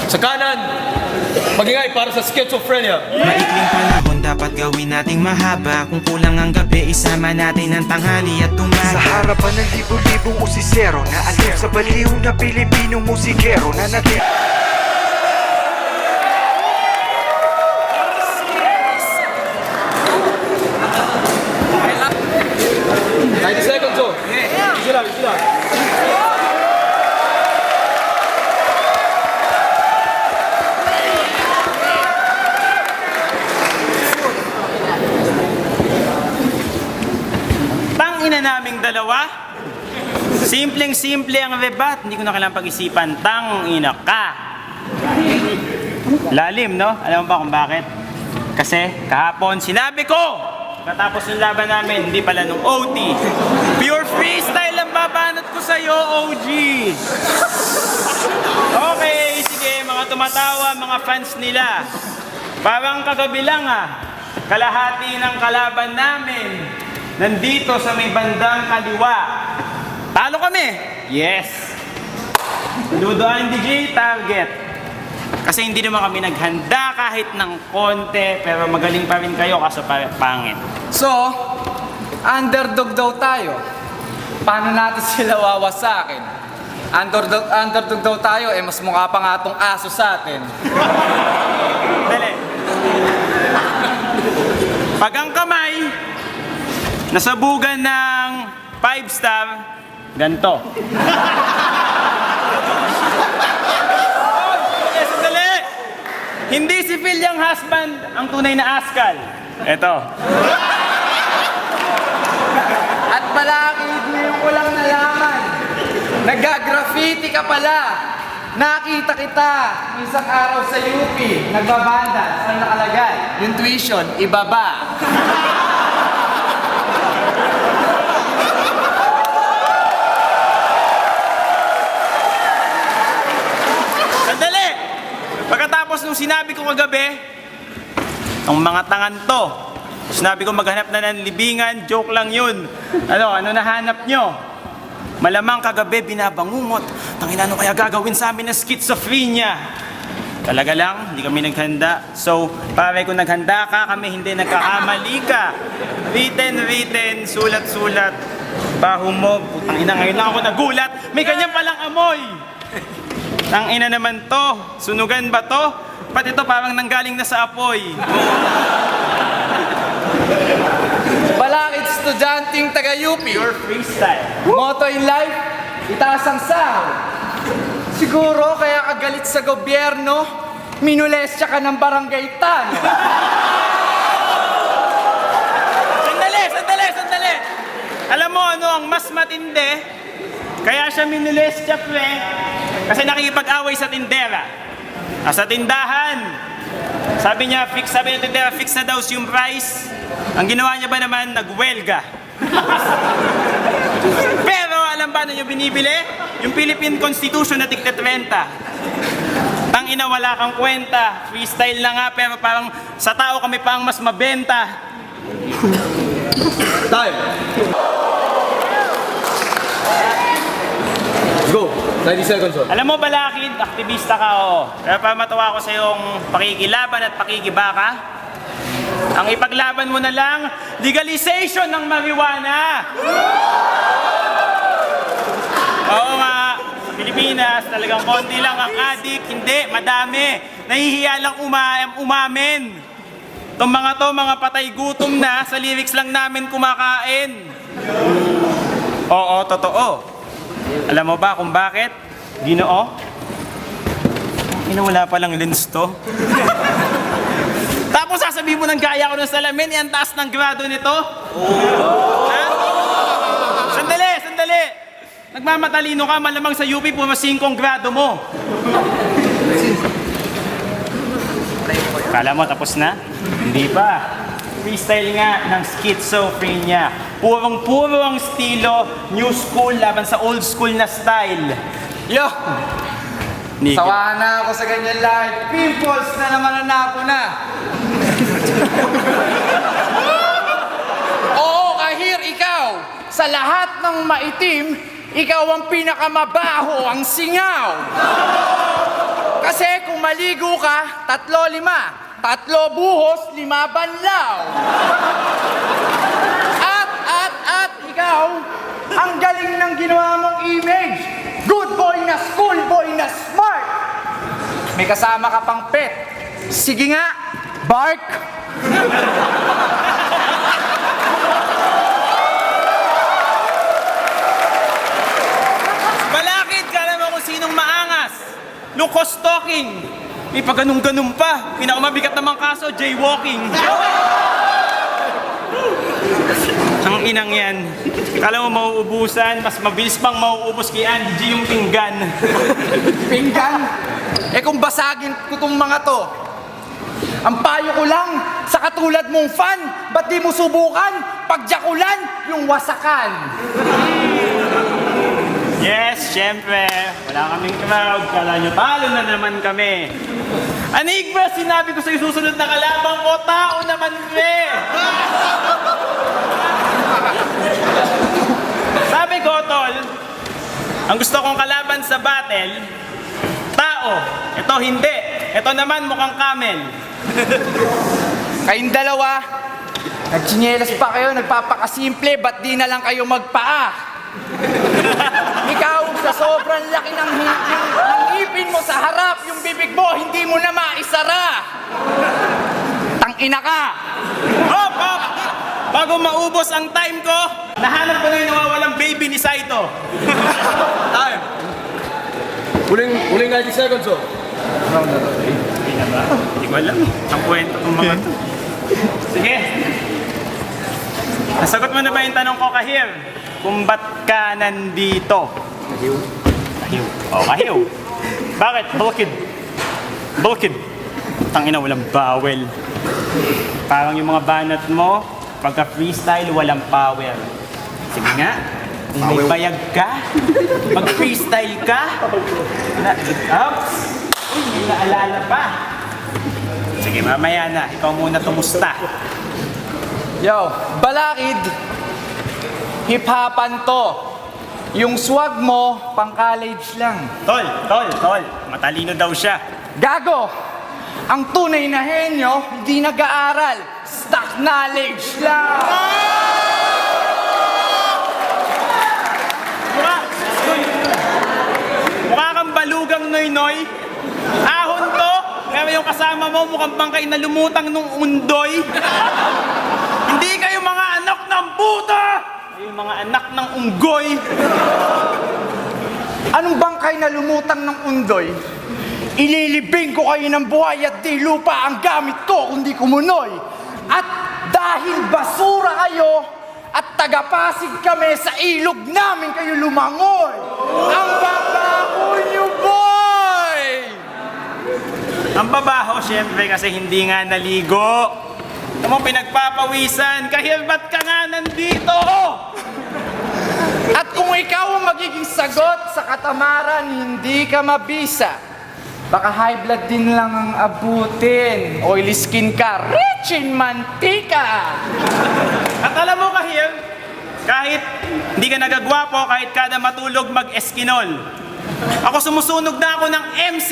Sa kanan, magingay para sa schizophrenia. Maikling panahon dapat gawin nating mahaba. Kung kulang ang gabi, isama natin ang tanghali at umaga. Sa harapan ng libo-libong usisero na alim sa baliw na Pilipinong musikero na natin. Seconds, oh. Easy lang, easy lang. Tangina naming dalawa. Simpleng-simple ang rebat. Hindi ko na kailangang pag-isipan. Tangina ka. Lalim, no? Alam mo ba kung bakit? Kasi kahapon sinabi ko, katapos ng laban namin, hindi pala nung OT. Pure freestyle ang babanat ko sa'yo, OG. Okay, sige, mga tumatawa, mga fans nila. Parang kagabi lang kalahati ng kalaban namin nandito sa may bandang kaliwa. Talo kami! Yes! Ludoan DJ, target. Kasi hindi naman kami naghanda kahit ng konti, pero magaling pa rin kayo kaso pangit. So, underdog daw tayo. Paano natin sila wawasakin? Underdog daw tayo, mas mukha pa nga tong aso sa atin. Dali. Pag ang kamay nasabugan ng 5-star, ganto. Sandali! Hindi si Phil yung husband ang tunay na askal. Eto. At balakid ngayon ko lang nalaman. Nag-graffiti ka pala. Nakita kita isang araw sa UP. Nagbabanda. Saan nakalagay? Yung tuition, ibaba. Sandali! Pagkatapos nung sinabi ko kagabi, ang mga tangan to, sinabi ko maghanap na ng libingan, joke lang yun. Ano nahanap nyo? Malamang kagabi binabangungot. Tangina, ano kaya gagawin sa amin ng schizophrenia? Talaga lang, hindi kami naghanda. So, pare kung naghanda ka, kami hindi nagkakamali ka. Written, sulat-sulat. Baho mo, putang ina, ngayon lang ako nagulat. May ganyan palang amoy. Tangina naman to. Sunugan ba to? Pati ito parang nanggaling na sa apoy. Balakid estudyanteng taga-UP. Your freestyle. Motto in life, itaas ang sahod. Siguro kaya ka galit sa gobyerno, minulestya ka ng barangay tan. Sandali! Alam mo ano ang mas matindi? Kaya siya minulestya pre, kasi nakikipag-away sa tindera. Sa tindahan, sabi ng tindera, fix na daw yung price. Ang ginawa niya ba naman, nagwelga. Pero alam ba na yung binibili? Yung Philippine Constitution na tigna 30. Tangina, wala kang kwenta. Freestyle na nga, pero parang sa tao kami pa ang mas mabenta. Time. Let's go. 90 seconds, oh. Alam mo, Balakid, aktivista ka, oo. Pero para matuwa ko sa iyong pakikilaban at pakikibaka, ang ipaglaban mo na lang, legalization ng marijuana! Oo nga, sa Pilipinas, talagang konti lang ang adik, hindi, madami. Nahihiya lang umamin. Itong mga patay gutom na, sa lyrics lang namin kumakain. Oo, totoo. Alam mo ba kung bakit? Ginoo? Wala palang lens to. Tapos sasabihin mo ng gaya ko ng salamin, ang taas ng grado nito? Ha? Sandali! Nagmamatalino ka, malamang sa UP, puma 5 grado mo. Kala mo tapos na? Hindi pa. Freestyle nga ng schizophrenia. Purong-puro ang estilo, new school laban sa old school na style. Yo! Nigga. Sawa na ako sa ganyan life. Pimples na naman ang napo na. Oo, Kahir, ikaw. Sa lahat ng maitim, ikaw ang pinakamabaho ang singaw. Kasi kung kung maligo ka, 3-5. 3 buhos, 5 banlaw. At ikaw, ang galing ng ginawa mong image. Good boy na school boy na smart. May kasama ka pang pet. Sige nga, bark. Balakid ka naman kung sinong maangas. Lukos talking. May pa ganun-ganun pa. Pinakamabigat namang kaso, jaywalking. Ang inang yan. Kala mo mauubusan, mas mabilis pang mauubos kay Andy G yung pinggan. Pinggan? Eh kung basagin ko tong mga to, ang payo ko lang sa katulad mong fan, ba't di mo subukan pagjakulan yung wasakan? Yes, syempre. Wala kaming crowd. Kala nyo, talo na naman kami. Anigba, sinabi ko sa'yo susunod na kalabang ko, tao naman pre. Sabi ko, tol, ang gusto kong kalaban sa battle, tao. Ito hindi. Ito naman mukhang camel. Kayong dalawa, nagsinyelas pa kayo, nagpapakasimple, ba't di na lang kayo magpaa? Ikaw, sa sobrang laki ng ipin mo sa harap, yung bibig mo, hindi mo na maisara. Tangina ka! Hop, hop! Bago maubos ang time ko, nahanap ko na yung nawawalang baby ni Saito. Time. Huling 90 seconds, oh. Hindi na ba? Hindi ko alam. Ang kwento ng mga to. Sige. Nasagot mo na ba yung tanong ko, Kahir? Kung ba't ka nandito? Kahiw. Kahiw. Oh, kahiw. Bakit? Bulkid. Bulkid. Tangina, walang bawel. Parang yung mga banat mo, pagka freestyle, walang power. Sige nga. May bayag ka? Pag freestyle ka? Ups! Uy, may naalala pa. Sige, mamaya na. Ikaw muna tumusta. Yo, balakid! Hip-hopan to. Yung swag mo, pang college lang. Tol. Matalino daw siya. Gago! Ang tunay na henyo, hindi nag-aaral. Stock knowledge lang! Mukha kang balugang noy-noy. Ahon to. Pero yung kasama mo, mukhang bangkay na lumutang nung undoy. Hindi kayo mga anak ng puta! Kayo mga anak ng unggoy. Anong bangkay na lumutang ng undoy? Ililibing ko kayo ng buhay at di lupa ang gamit ko kundi kumunoy. At dahil basura kayo at tagapasig kami sa ilog namin kayo lumangoy. Ang babaho nyo, boy! Ang babaho, syempre, kasi hindi nga naligo. Ano mo pinagpapawisan? Kahit ba't ka nga nandito? At kung ikaw ang magiging sagot sa katamaran, hindi ka mabisa. Baka high blood din lang ang abutin. Oily skin ka, rich in mantika. At alam mo, kahit hindi ka nagagwapo, kahit kada matulog mag-eskinol. Ako sumusunog na ako ng MC.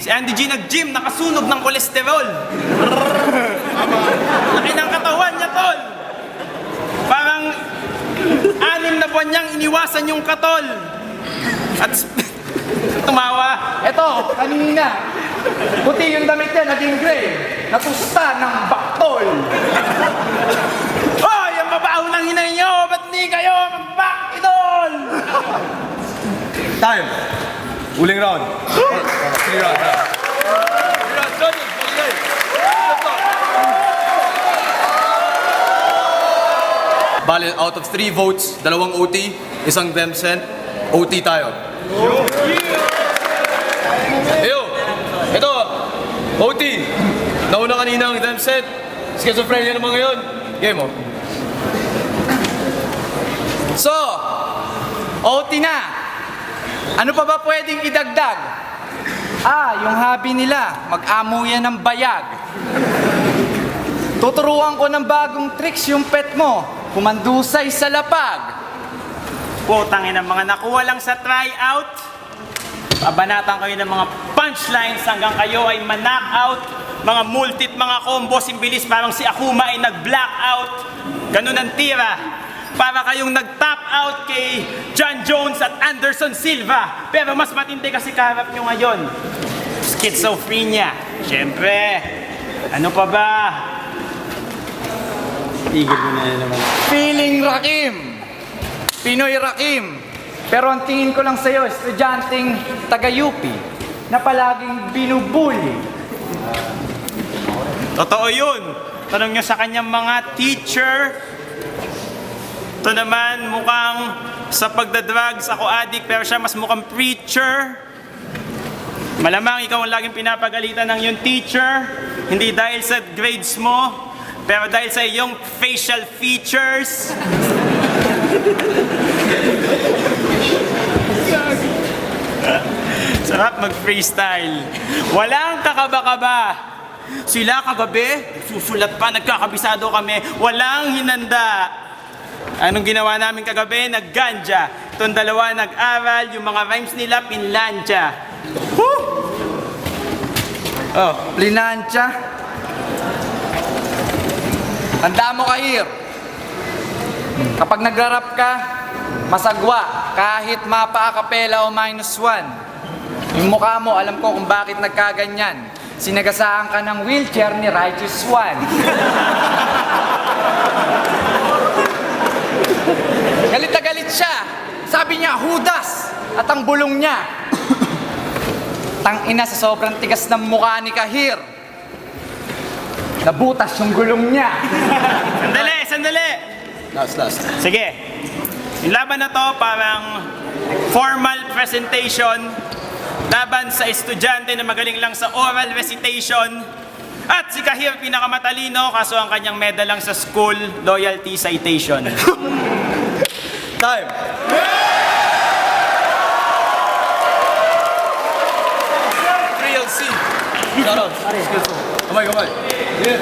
Si Andy G nag-gym, nakasunog ng kolesterol. Laki ng katawan niya, tol. Parang 6 na buwan niyang iniwasan yung katol. At tumawa. Eto, kanina, puti yung damit niya, naging gray. Natusta ng baktol. Oh, yung mabaho ng hinay niyo, ba't di kayo mag-back idol? Time. Huling round. Huling round. Bale, out of 3 votes, 2 OT, 1 Demsen, OT tayo. Eyo, ito, OT. Nauna kanina ang Demsen. Schizophrenia naman ngayon. Game mo. So, OT na. Ano pa ba pwedeng idagdag? Yung hobby nila, mag-amuyan ng bayag. Tuturuan ko ng bagong tricks yung pet mo, kumandusay sa lapag. Putangin ang mga nakuha lang sa tryout. Abanatan kayo ng mga punchlines hanggang kayo ay ma-knockout. Mga multit, mga combos, imbilis parang si Akuma ay nag-blackout. Ganun ang tira. Para kayong nag-top out kay John Jones at Anderson Silva. Pero mas matindi kasi kaharap nyo ngayon. Schizophrenia. Siyempre. Ano pa ba? Tigil mo na naman. Feeling Rakim. Pinoy Rakim. Pero ang tingin ko lang sa'yo, estudyanteng taga-UP na palaging binubuli. Totoo yun. Tanong nyo sa kanyang mga teacher. Ito naman, mukhang sa pagdadrugs ako addict pero siya mas mukhang preacher. Malamang ikaw ang laging pinapagalitan ng iyong teacher. Hindi dahil sa grades mo, pero dahil sa iyong facial features. Sarap mag-freestyle. Walang kakaba-kaba. Sila kagabi, susulat pa, nagkakabisado kami. Walang hinanda. Anong ginawa namin kagabi? Nagganja. Itong dalawa nag-aral, yung mga rhymes nila, pinlansya. Woo! Oh, Plinansya. Tanda mo, Kahir. Kapag nagrarap ka, masagwa, kahit mapa akapela o -1. Yung mukha mo, alam ko kung bakit nagkaganyan. Sinagasaan ka ng wheelchair ni Righteous One. Galit na galit siya. Sabi niya, hudas! At ang bulong niya. Tangina sa sobrang tigas ng mukha ni Kahir. Nabutas yung gulong niya. Sandali, sandali! Last. Sige. Yung laban na to parang formal presentation laban sa estudyante na magaling lang sa oral recitation. At si Kahir pinakamatalino kaso ang kanyang medal lang sa school loyalty citation. Time! Real C. Shout out. Kamay. Yeah,